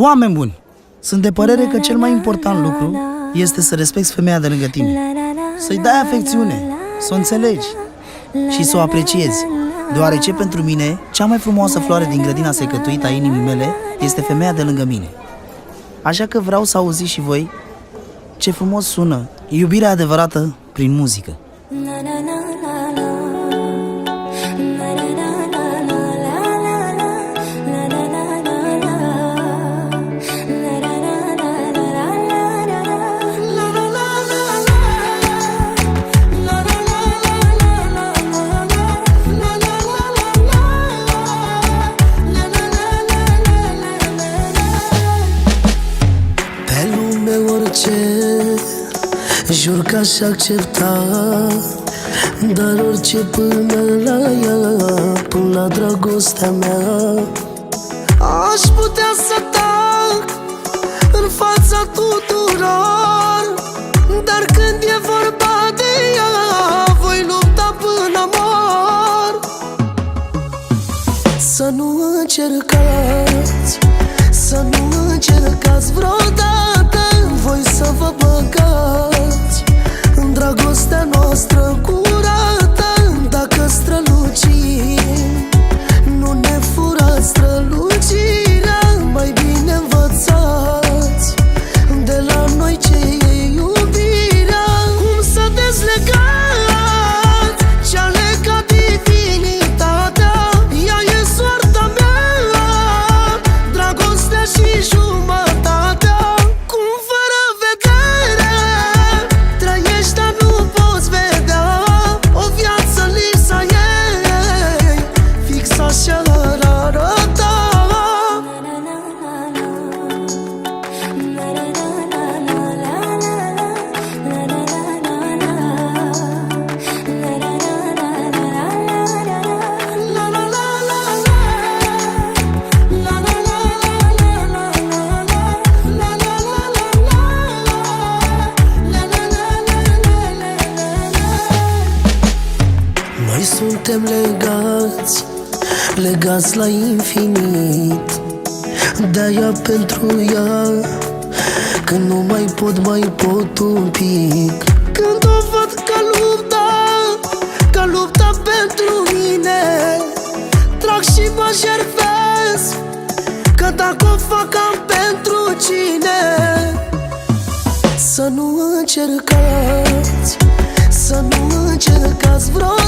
Oameni buni, sunt de părere că cel mai important lucru este să respecti femeia de lângă tine, să-i dai afecțiune, să o înțelegi și să o apreciezi, deoarece pentru mine cea mai frumoasă floare din grădina secătuită a inimii mele este femeia de lângă mine. Așa că vreau să auziți și voi ce frumos sună iubirea adevărată prin muzică. Jur că aș accepta, dar orice până la ea, până la dragostea mea. Aș putea să tac în fața tuturor, dar când e vorba de ea, voi lupta până mor. Să nu încercați, să nu încercați vreodată voi să vă băgați în dragostea noastră curată. Dacă strălucim, nu ne furați strălucirea. Mai bine învățați de la noi ce e iubirea. Cum să dezlegați ce-a legat divinitatea. Ea e soarta mea, dragostea și jumătatea. Cum fără vedere trăiești, dar nu poți vedea o viață lipsa ei, fix așa ar arăta. Noi suntem legați, legați la infinit. De-aia pentru ea, când nu mai pot un pic. Când o văd că lupta pentru mine, trag și mă jertfez, că dacă o fac am pentru cine. Să nu încercați, să nu încercați vreodată